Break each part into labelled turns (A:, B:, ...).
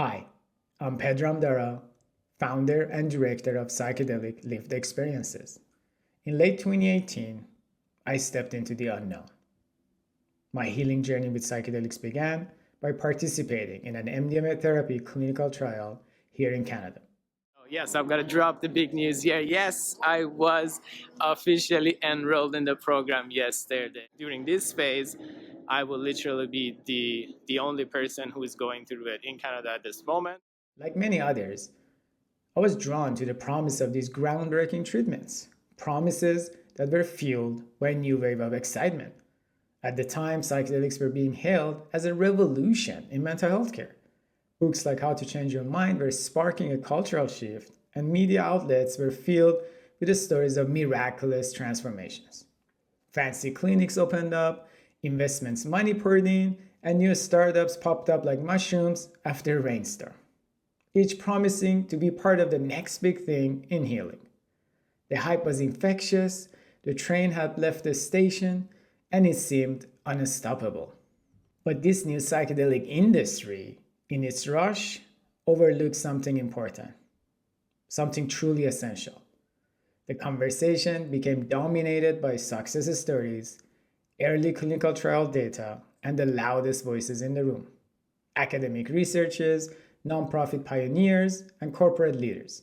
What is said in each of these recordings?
A: Hi, I'm Pedro Amdara, founder and director of Psychedelic Lived Experiences. In late 2018, I stepped into the unknown. My healing journey with psychedelics began by participating in an MDMA therapy clinical trial here in Canada.
B: Oh, yes, I've got to drop the big news here. Yes, I was officially enrolled in the program yesterday. During this phase, I will literally be the only person who is going through it in Canada at this moment.
A: Like many others, I was drawn to the promise of these groundbreaking treatments, promises that were fueled by a new wave of excitement. At the time, psychedelics were being hailed as a revolution in mental health care. Books like How to Change Your Mind were sparking a cultural shift, and media outlets were filled with the stories of miraculous transformations. Fancy clinics opened up, investments money poured in, and new startups popped up like mushrooms after a rainstorm, each promising to be part of the next big thing in healing. The hype was infectious, the train had left the station, and it seemed unstoppable. But this new psychedelic industry, in its rush, overlooked something important, something truly essential. The conversation became dominated by success stories, early clinical trial data, and the loudest voices in the room: academic researchers, nonprofit pioneers, and corporate leaders,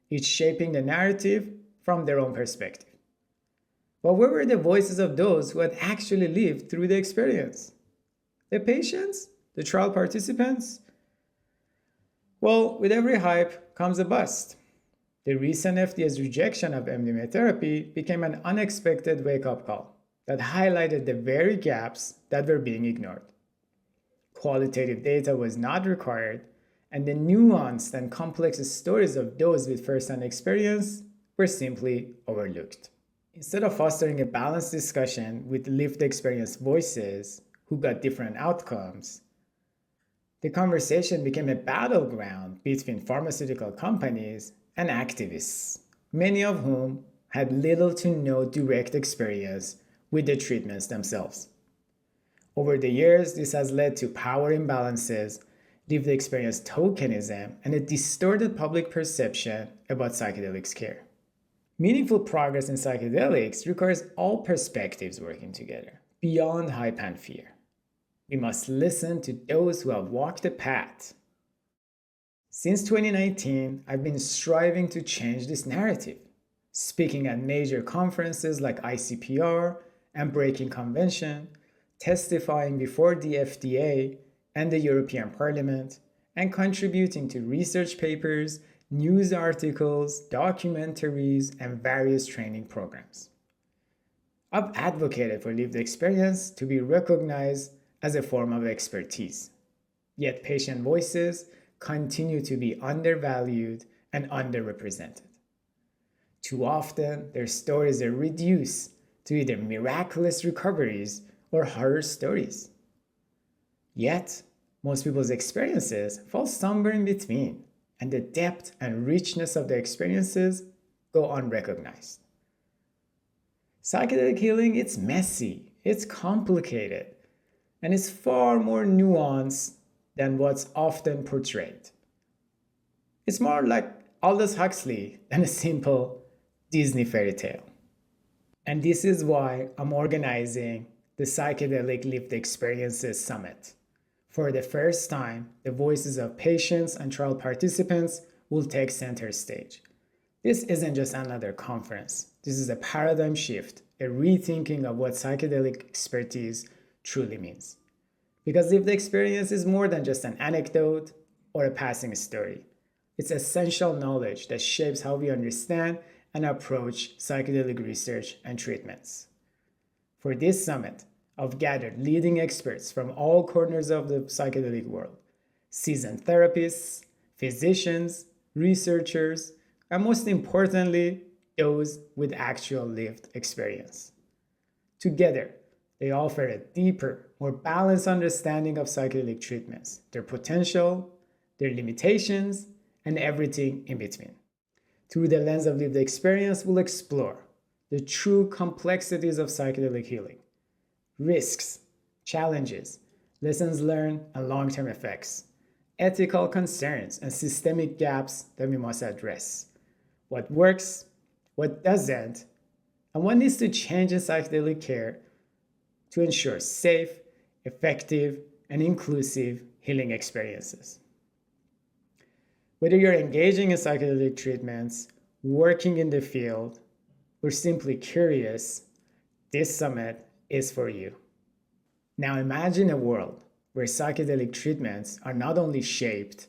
A: each shaping the narrative from their own perspective. But where were the voices of those who had actually lived through the experience? The patients? The trial participants? Well, with every hype comes a bust. The recent FDA's rejection of MDMA therapy became an unexpected wake up call that highlighted the very gaps that were being ignored. Qualitative data was not required, and the nuanced and complex stories of those with first hand experience were simply overlooked. Instead of fostering a balanced discussion with lived experience voices who got different outcomes, the conversation became a battleground between pharmaceutical companies and activists, many of whom had little to no direct experience with the treatments themselves. Over the years, this has led to power imbalances, lived experience tokenism, and a distorted public perception about psychedelics care. Meaningful progress in psychedelics requires all perspectives working together, beyond hype and fear. We must listen to those who have walked the path. Since 2019, I've been striving to change this narrative, speaking at major conferences like ICPR and Breaking Convention, testifying before the FDA and the European Parliament, and contributing to research papers, news articles, documentaries, and various training programs. I've advocated for lived experience to be recognized as a form of expertise. Yet patient voices continue to be undervalued and underrepresented. Too often, their stories are reduced to either miraculous recoveries or horror stories. Yet, most people's experiences fall somewhere in between, and the depth and richness of their experiences go unrecognized. Psychedelic healing, it's messy, it's complicated, and it's far more nuanced than what's often portrayed. It's more like Aldous Huxley than a simple Disney fairy tale. And this is why I'm organizing the Psychedelic Lived Experiences Summit. For the first time, the voices of patients and trial participants will take center stage. This isn't just another conference. This is a paradigm shift, a rethinking of what psychedelic expertise truly means. Because lived experience is more than just an anecdote or a passing story. It's essential knowledge that shapes how we understand and approach psychedelic research and treatments. For this summit, I've gathered leading experts from all corners of the psychedelic world: seasoned therapists, physicians, researchers, and most importantly, those with actual lived experience. Together, they offer a deeper, more balanced understanding of psychedelic treatments, their potential, their limitations, and everything in between. Through the lens of lived experience, we'll explore the true complexities of psychedelic healing, risks, challenges, lessons learned, and long term effects, ethical concerns, and systemic gaps that we must address. What works, what doesn't, and what needs to change in psychedelic care to ensure safe, effective, and inclusive healing experiences. Whether you're engaging in psychedelic treatments, working in the field, or simply curious, this summit is for you. Now imagine a world where psychedelic treatments are not only shaped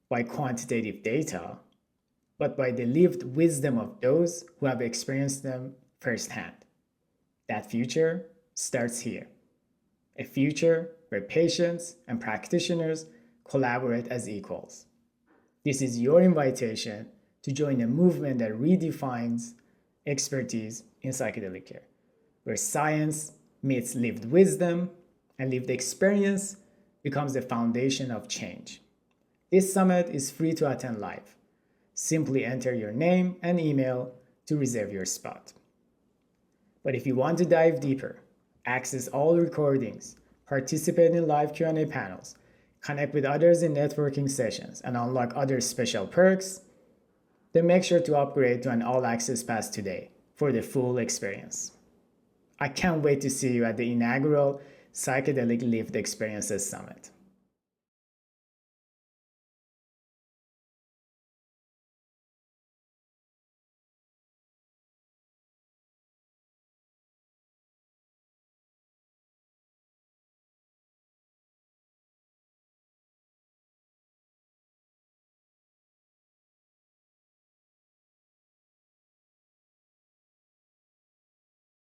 A: by quantitative data, but by the lived wisdom of those who have experienced them firsthand. That future starts here. A future where patients and practitioners collaborate as equals. This is your invitation to join a movement that redefines expertise in psychedelic care, where science meets lived wisdom and lived experience becomes the foundation of change. This summit is free to attend live. Simply enter your name and email to reserve your spot. But if you want to dive deeper, access all recordings, participate in live Q&A panels, connect with others in networking sessions, and unlock other special perks, then make sure to upgrade to an all-access pass today for the full experience. I can't wait to see you at the inaugural Psychedelic Lived Experiences Summit.